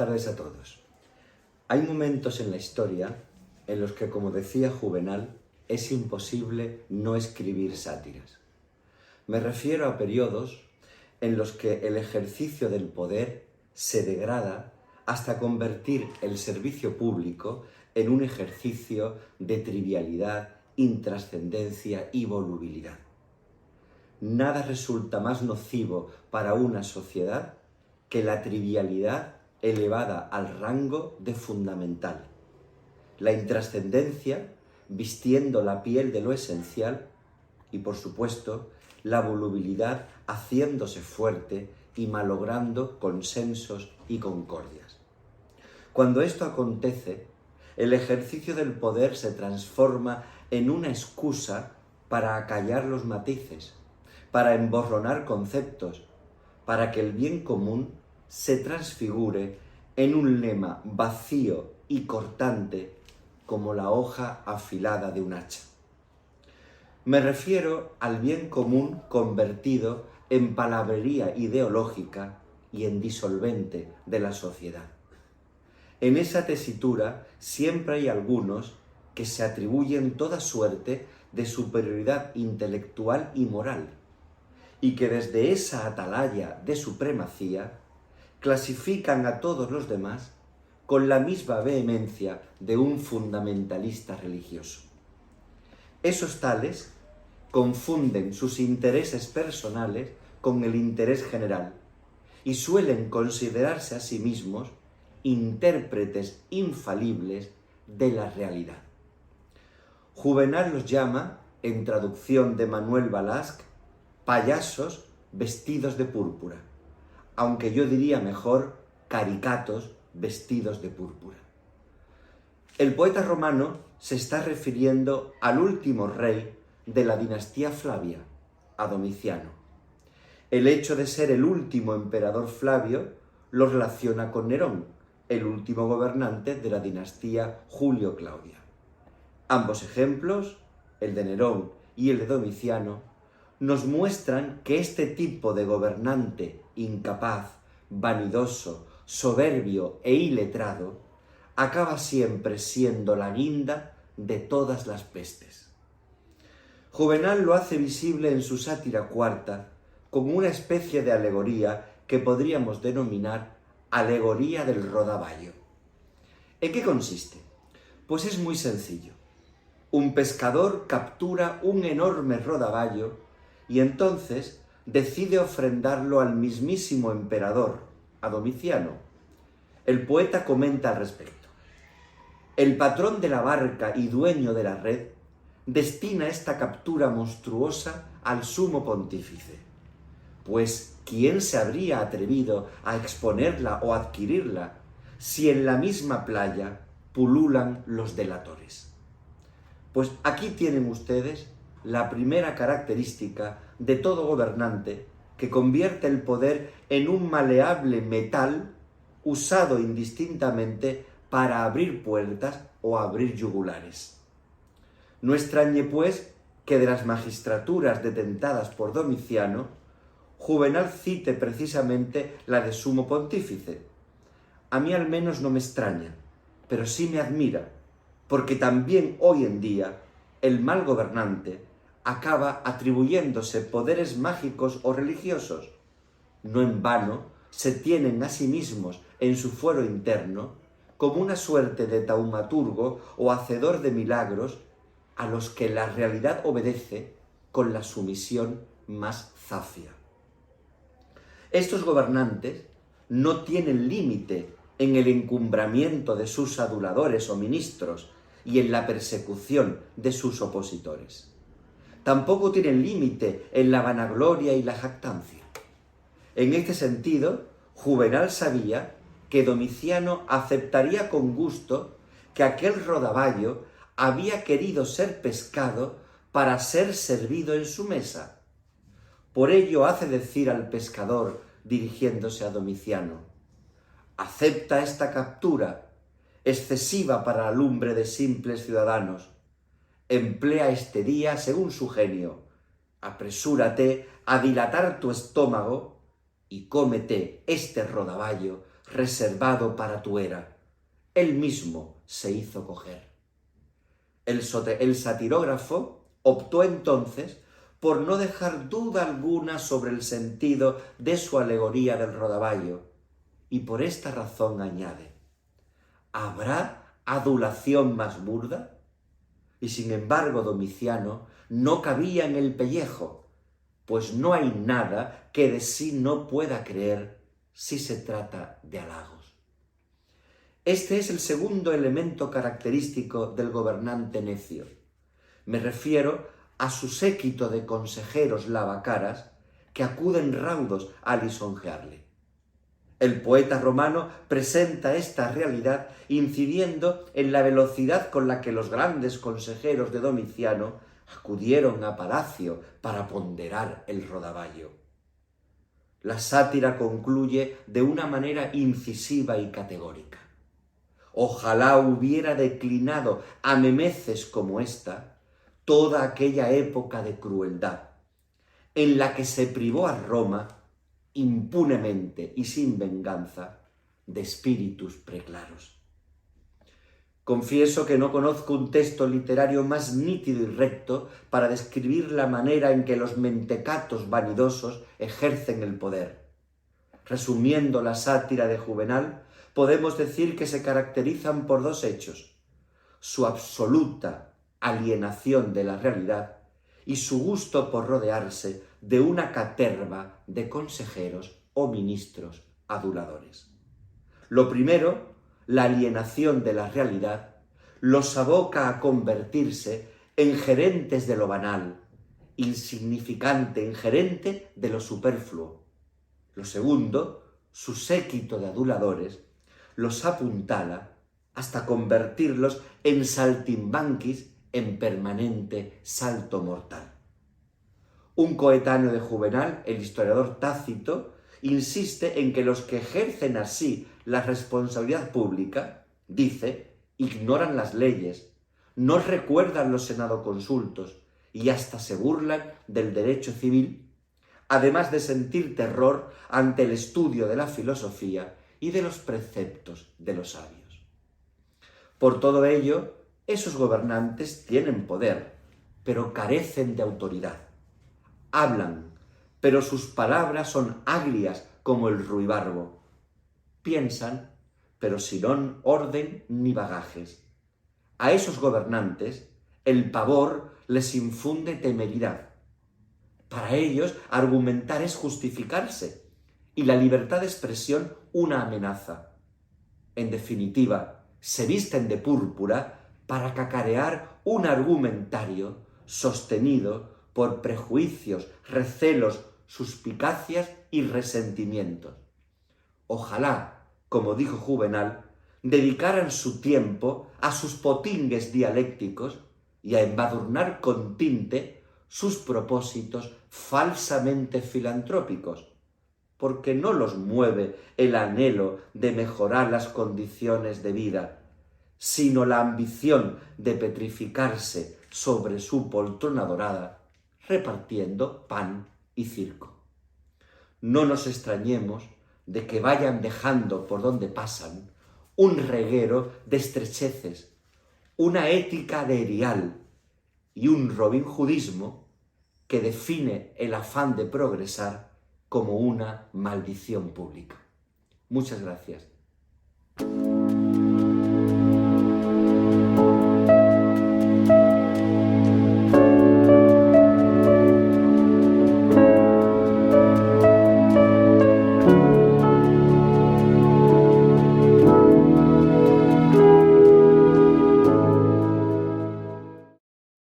tardes a todos. Hay momentos en la historia en los que, como decía Juvenal, es imposible no escribir sátiras. Me refiero a periodos en los que el ejercicio del poder se degrada hasta convertir el servicio público en un ejercicio de trivialidad, intrascendencia y volubilidad. Nada resulta más nocivo para una sociedad que la trivialidad elevada al rango de fundamental. La intrascendencia vistiendo la piel de lo esencial y, por supuesto, la volubilidad haciéndose fuerte y malogrando consensos y concordias. Cuando esto acontece, el ejercicio del poder se transforma en una excusa para acallar los matices, para emborronar conceptos, para que el bien común se transfigure en un lema vacío y cortante como la hoja afilada de un hacha. Me refiero al bien común convertido en palabrería ideológica y en disolvente de la sociedad. En esa tesitura siempre hay algunos que se atribuyen toda suerte de superioridad intelectual y moral, y que desde esa atalaya de supremacía clasifican a todos los demás con la misma vehemencia de un fundamentalista religioso. Esos tales confunden sus intereses personales con el interés general y suelen considerarse a sí mismos intérpretes infalibles de la realidad. Juvenal los llama, en traducción de Manuel Balasc, payasos vestidos de púrpura, aunque yo diría mejor caricatos vestidos de púrpura. El poeta romano se está refiriendo al último rey de la dinastía Flavia, a Domiciano. El hecho de ser el último emperador Flavio lo relaciona con Nerón, el último gobernante de la dinastía Julio-Claudia. Ambos ejemplos, el de Nerón y el de Domiciano, nos muestran que este tipo de gobernante incapaz, vanidoso, soberbio e iletrado acaba siempre siendo la guinda de todas las pestes. Juvenal lo hace visible en su sátira cuarta como una especie de alegoría que podríamos denominar alegoría del rodaballo. ¿En qué consiste? Pues es muy sencillo. Un pescador captura un enorme rodaballo y entonces decide ofrendarlo al mismísimo emperador, a Domiciano. El poeta comenta al respecto. El patrón de la barca y dueño de la red destina esta captura monstruosa al sumo pontífice, pues ¿quién se habría atrevido a exponerla o adquirirla si en la misma playa pululan los delatores? Pues aquí tienen ustedes la primera característica de todo gobernante que convierte el poder en un maleable metal usado indistintamente para abrir puertas o abrir yugulares. No extrañe, pues, que de las magistraturas detentadas por Domiciano, Juvenal cite precisamente la de sumo pontífice. A mí al menos no me extraña, pero sí me admira, porque también hoy en día el mal gobernante acaba atribuyéndose poderes mágicos o religiosos. No en vano se tienen a sí mismos en su fuero interno como una suerte de taumaturgo o hacedor de milagros a los que la realidad obedece con la sumisión más zafia. Estos gobernantes no tienen límite en el encumbramiento de sus aduladores o ministros y en la persecución de sus opositores. Tampoco tienen límite en la vanagloria y la jactancia. En este sentido, Juvenal sabía que Domiciano aceptaría con gusto que aquel rodaballo había querido ser pescado para ser servido en su mesa. Por ello hace decir al pescador, dirigiéndose a Domiciano: acepta esta captura, excesiva para la lumbre de simples ciudadanos. Emplea este día según su genio. Apresúrate a dilatar tu estómago y cómete este rodaballo reservado para tu era. Él mismo se hizo coger. El satirógrafo optó entonces por no dejar duda alguna sobre el sentido de su alegoría del rodaballo, y por esta razón añade: ¿habrá adulación más burda? Y sin embargo Domiciano no cabía en el pellejo, pues no hay nada que de sí no pueda creer si se trata de halagos. Este es el segundo elemento característico del gobernante necio. Me refiero a su séquito de consejeros lavacaras que acuden raudos a lisonjearle. El poeta romano presenta esta realidad incidiendo en la velocidad con la que los grandes consejeros de Domiciano acudieron a palacio para ponderar el rodaballo. La sátira concluye de una manera incisiva y categórica. Ojalá hubiera declinado a memeces como esta toda aquella época de crueldad, en la que se privó a Roma, impunemente y sin venganza, de espíritus preclaros. Confieso que no conozco un texto literario más nítido y recto para describir la manera en que los mentecatos vanidosos ejercen el poder. Resumiendo la sátira de Juvenal, podemos decir que se caracterizan por dos hechos: su absoluta alienación de la realidad y su gusto por rodearse de una caterva de consejeros o ministros aduladores. Lo primero, la alienación de la realidad, los aboca a convertirse en gerentes de lo banal, insignificante en gerente de lo superfluo. Lo segundo, su séquito de aduladores, los apuntala hasta convertirlos en saltimbanquis en permanente salto mortal. Un coetáneo de Juvenal, el historiador Tácito, insiste en que los que ejercen así la responsabilidad pública, dice, ignoran las leyes, no recuerdan los senadoconsultos y hasta se burlan del derecho civil, además de sentir terror ante el estudio de la filosofía y de los preceptos de los sabios. Por todo ello, esos gobernantes tienen poder, pero carecen de autoridad. Hablan, pero sus palabras son agrias como el ruibarbo. Piensan, pero sin orden ni bagajes. A esos gobernantes el pavor les infunde temeridad. Para ellos argumentar es justificarse y la libertad de expresión una amenaza. En definitiva, se visten de púrpura para cacarear un argumentario sostenido por prejuicios, recelos, suspicacias y resentimientos. Ojalá, como dijo Juvenal, dedicaran su tiempo a sus potingues dialécticos y a embadurnar con tinte sus propósitos falsamente filantrópicos, porque no los mueve el anhelo de mejorar las condiciones de vida, sino la ambición de petrificarse sobre su poltrona dorada, repartiendo pan y circo. No nos extrañemos de que vayan dejando por donde pasan un reguero de estrecheces, una ética de erial y un robinhoodismo que define el afán de progresar como una maldición pública. Muchas gracias.